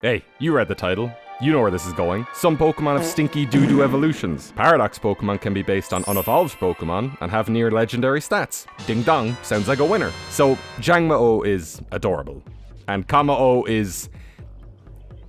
Hey, you read the title. You know where this is going. Some Pokemon have stinky doo-doo evolutions. Paradox Pokemon can be based on unevolved Pokemon and have near legendary stats. Ding dong, sounds like a winner. So, Jangmo-o is adorable. And Kamo-o is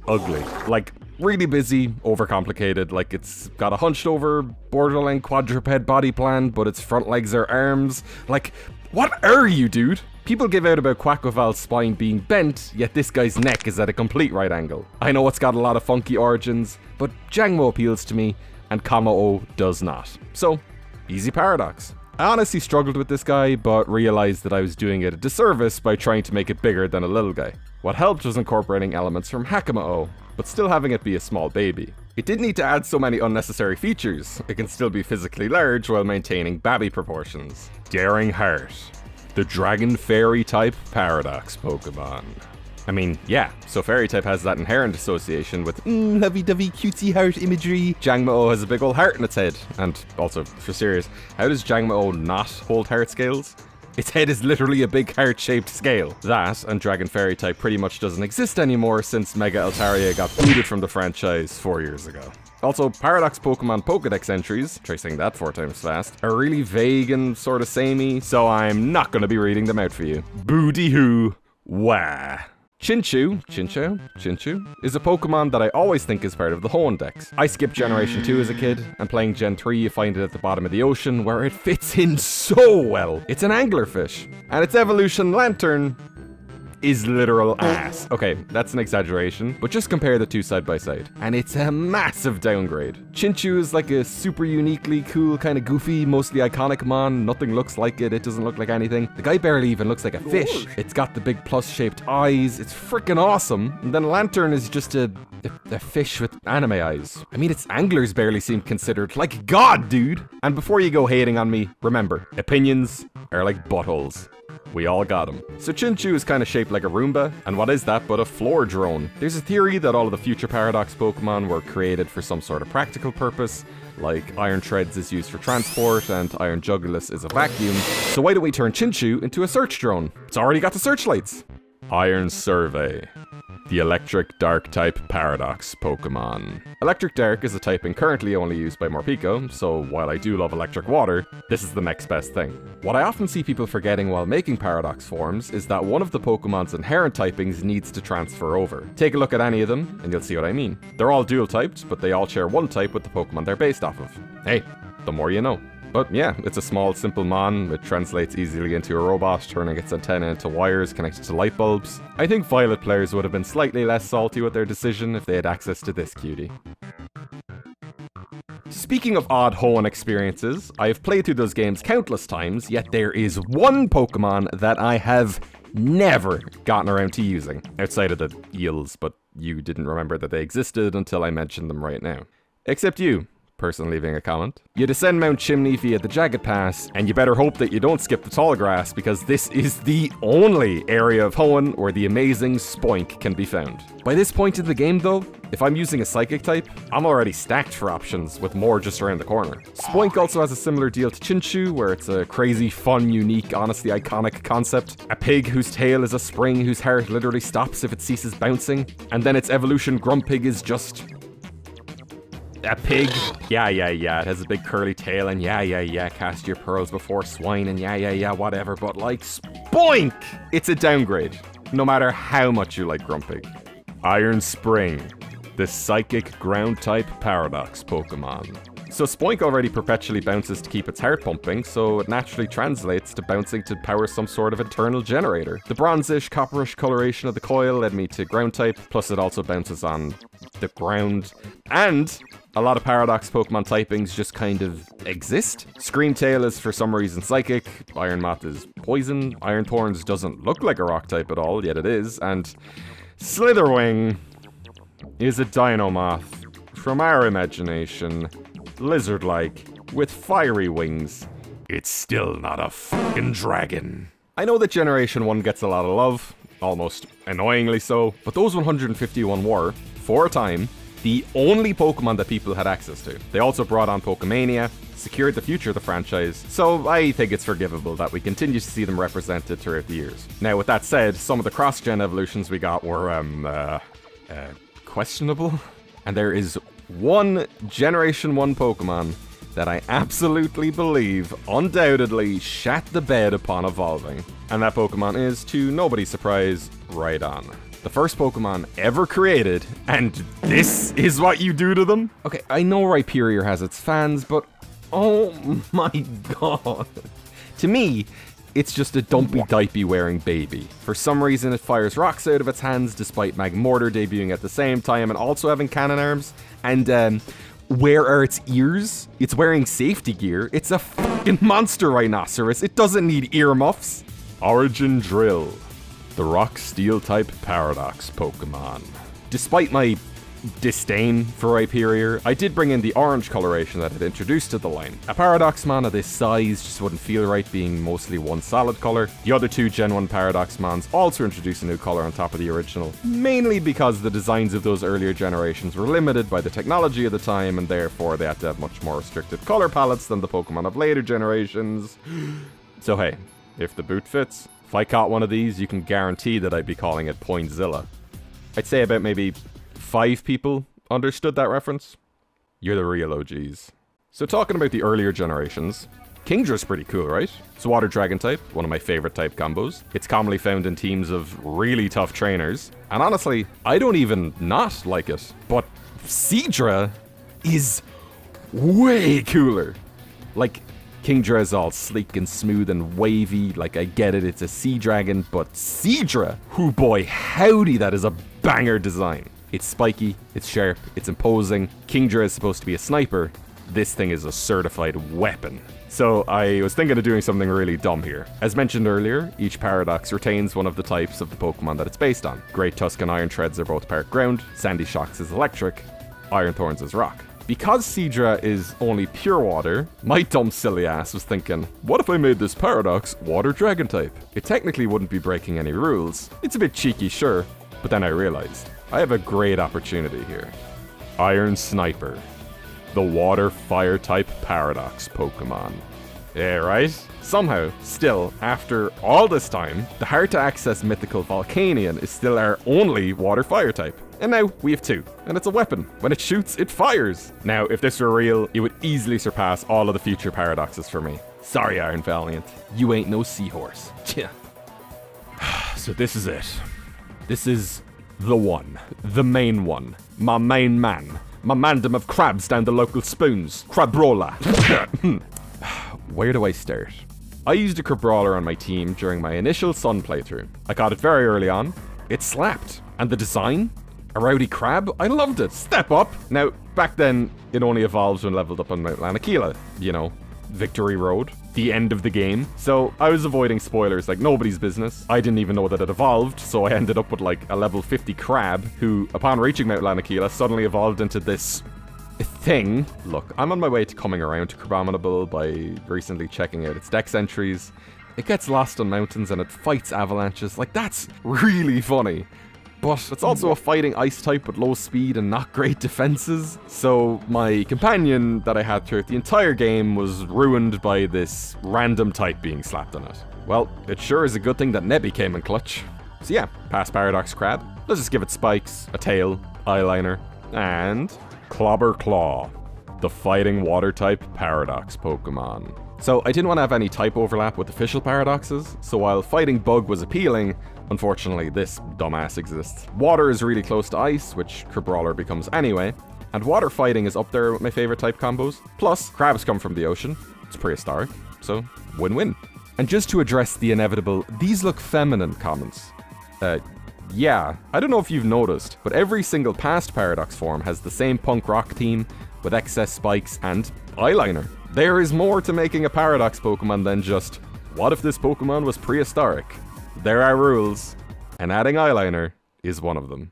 ugly. Like, really busy, overcomplicated, like it's got a hunched over, borderline quadruped body plan, but its front legs are arms. Like, what are you, dude? People give out about Quaquaval's spine being bent, yet this guy's neck is at a complete right angle. I know it's got a lot of funky origins, but Jangmo appeals to me, and Kamo-o does not. So, easy Paradox. I honestly struggled with this guy, but realized that I was doing it a disservice by trying to make it bigger than a little guy. What helped was incorporating elements from Hakamo-o, but still having it be a small baby. It didn't need to add so many unnecessary features. It can still be physically large while maintaining babby proportions. Daring Heart, the Dragon Fairy type Paradox Pokemon. I mean, yeah, so Fairy type has that inherent association with lovey-dovey cutesy heart imagery. Jangmo-o has a big old heart in its head. And also, for serious, how does Jangmo-o not hold heart scales? Its head is literally a big heart-shaped scale. That, and Dragon Fairy type pretty much doesn't exist anymore since Mega Altaria got booted from the franchise 4 years ago. Also, Paradox Pokemon Pokedex entries, tracing that 4 times fast, are really vague and sort of samey, so I'm not gonna be reading them out for you. Booty-hoo. Wah. Chinchou is a Pokemon that I always think is part of the Hoenn Dex. I skipped Generation 2 as a kid, and playing Gen 3 you find it at the bottom of the ocean where it fits in so well. It's an anglerfish, and its evolution Lantern is literal ass. Okay, that's an exaggeration, but just compare the two side by side, and it's a massive downgrade. Chinchou is like a super uniquely cool, kind of goofy, mostly iconic mon. Nothing looks like it, it doesn't look like anything. The guy barely even looks like a fish. It's got the big plus-shaped eyes, it's freaking awesome. And then Lantern is just a fish with anime eyes. I mean, its anglers barely seem considered. Like, God, dude! And before you go hating on me, remember, opinions are like buttholes. We all got them. So Chinchou is kind of shaped like a Roomba, and what is that but a floor drone? There's a theory that all of the future Paradox Pokemon were created for some sort of practical purpose, like Iron Treads is used for transport and Iron Jugulis is a vacuum, so why don't we turn Chinchou into a search drone? It's already got the searchlights! Iron Survey, the Electric Dark type Paradox Pokemon. Electric Dark is a typing currently only used by Morpeko, so while I do love Electric Water, this is the next best thing. What I often see people forgetting while making Paradox forms is that one of the Pokemon's inherent typings needs to transfer over. Take a look at any of them, and you'll see what I mean. They're all dual typed, but they all share one type with the Pokemon they're based off of. Hey, the more you know. But yeah, it's a small, simple mon. It translates easily into a robot, turning its antenna into wires connected to light bulbs. I think Violet players would have been slightly less salty with their decision if they had access to this cutie. Speaking of odd Hoenn experiences, I have played through those games countless times, yet there is one Pokemon that I have never gotten around to using. Outside of the eels, but you didn't remember that they existed until I mentioned them right now. Except you. Person leaving a comment. You descend Mount Chimney via the Jagged Pass, and you better hope that you don't skip the tall grass because this is the only area of Hoenn where the amazing Spoink can be found. By this point in the game though, if I'm using a Psychic type, I'm already stacked for options with more just around the corner. Spoink also has a similar deal to Chinchou where it's a crazy, fun, unique, honestly iconic concept. A pig whose tail is a spring whose heart literally stops if it ceases bouncing, and then its evolution Grumpig is just a pig. Yeah, it has a big curly tail, and yeah, cast your pearls before swine, and yeah, whatever, but like, Spoink! It's a downgrade, no matter how much you like Grumpig. Iron Spring, the Psychic Ground-type Paradox Pokemon. So Spoink already perpetually bounces to keep its heart pumping, so it naturally translates to bouncing to power some sort of internal generator. The bronzish, copperish coloration of the coil led me to Ground-type, plus it also bounces on the ground, and a lot of Paradox Pokemon typings just kind of exist. Screamtail is for some reason Psychic, Iron Moth is Poison, Iron Thorns doesn't look like a Rock type at all, yet it is, and Slitherwing is a Dinomoth from our imagination, lizard-like, with fiery wings. It's still not a fucking dragon. I know that Generation 1 gets a lot of love, almost annoyingly so, but those 151 were, for a time, the only Pokemon that people had access to. They also brought on Pokemania, secured the future of the franchise, so I think it's forgivable that we continue to see them represented throughout the years. Now, with that said, some of the cross-gen evolutions we got were, questionable. And there is one Generation 1 Pokemon that I absolutely believe undoubtedly shat the bed upon evolving. And that Pokemon is, to nobody's surprise, Rhydon. The first Pokemon ever created, and this is what you do to them? Okay, I know Rhyperior has its fans, but oh my god. To me, it's just a dumpy-dipey wearing baby. For some reason, it fires rocks out of its hands, despite Magmortar debuting at the same time and also having cannon arms. And, where are its ears? It's wearing safety gear. It's a fucking monster rhinoceros. It doesn't need earmuffs. Origin Drill, the Rock Steel type Paradox Pokemon. Despite my disdain for Rhyperior, I did bring in the orange coloration that it introduced to the line. A Paradoxmon of this size just wouldn't feel right being mostly one solid color. The other two Gen 1 Paradoxmons also introduced a new color on top of the original, mainly because the designs of those earlier generations were limited by the technology of the time, and therefore they had to have much more restricted color palettes than the Pokemon of later generations. So hey, if the boot fits, if I caught one of these, you can guarantee that I'd be calling it Pointzilla. I'd say about maybe 5 people understood that reference. You're the real OGs. So talking about the earlier generations, Kingdra's pretty cool, right? It's a water dragon type, one of my favorite type combos. It's commonly found in teams of really tough trainers. And honestly, I don't even not like it. But Seadra is way cooler. Like, Kingdra is all sleek and smooth and wavy, like I get it, it's a sea dragon, but Seadra, oh boy, howdy, that is a banger design. It's spiky, it's sharp, it's imposing. Kingdra is supposed to be a sniper. This thing is a certified weapon. So I was thinking of doing something really dumb here. As mentioned earlier, each Paradox retains one of the types of the Pokemon that it's based on. Great Tusk and Iron Treads are both part ground, Sandy Shocks is electric, Iron Thorns is rock. Because Seadra is only pure water, my dumb silly ass was thinking, what if I made this Paradox water dragon type? It technically wouldn't be breaking any rules. It's a bit cheeky, sure, but then I realized, I have a great opportunity here. Iron Sniper, the water fire type Paradox Pokemon. Yeah, right? Somehow, still, after all this time, the hard to access mythical Volcanion is still our only water fire type. And now we have 2, and it's a weapon. When it shoots, it fires. Now, if this were real, it would easily surpass all of the future Paradoxes for me. Sorry, Iron Valiant. You ain't no seahorse. Yeah. So this is it. This is the one. The main one. My main man. My mandem of crabs down the local spoons. Crabrawler. Where do I start? I used a Crabrawler on my team during my initial Sun playthrough. I got it very early on. It slapped. And the design? A rowdy crab? I loved it. Step up! Now, back then, it only evolved when leveled up on Mount Lanakila. You know, Victory Road. The end of the game. So, I was avoiding spoilers like nobody's business. I didn't even know that it evolved, so I ended up with like a level 50 crab, who, upon reaching Mount Lanakila, suddenly evolved into this thing. Look, I'm on my way to coming around to Crabominable by recently checking out its dex entries. It gets lost on mountains and it fights avalanches. Like, that's really funny. But it's also a fighting ice type with low speed and not great defenses. So my companion that I had throughout the entire game was ruined by this random type being slapped on it. Well, it sure is a good thing that Nebby came in clutch. So yeah, past Paradox Crab. Let's just give it spikes, a tail, eyeliner, and Clobber Claw, the fighting water type Paradox Pokemon. So I didn't want to have any type overlap with official Paradoxes, so while fighting Bug was appealing, unfortunately this dumbass exists. Water is really close to ice, which Crabrawler becomes anyway, and water fighting is up there with my favorite type combos. Plus, crabs come from the ocean, it's prehistoric, so win-win. And just to address the inevitable, these look feminine comments. Yeah, I don't know if you've noticed, but every single past Paradox form has the same punk rock theme with excess spikes and eyeliner. There is more to making a Paradox Pokemon than just, what if this Pokemon was prehistoric? There are rules, and adding eyeliner is one of them.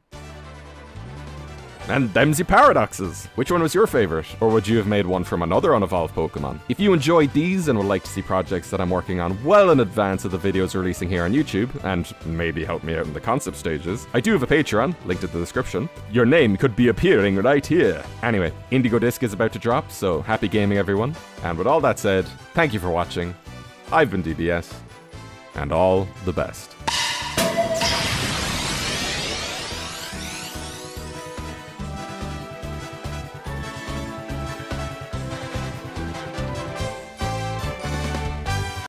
And them's your Paradoxes! Which one was your favorite? Or would you have made one from another unevolved Pokemon? If you enjoyed these and would like to see projects that I'm working on well in advance of the videos releasing here on YouTube, and maybe help me out in the concept stages, I do have a Patreon, linked in the description. Your name could be appearing right here. Anyway, Indigo Disc is about to drop, so happy gaming everyone. And with all that said, thank you for watching. I've been DBS, and all the best.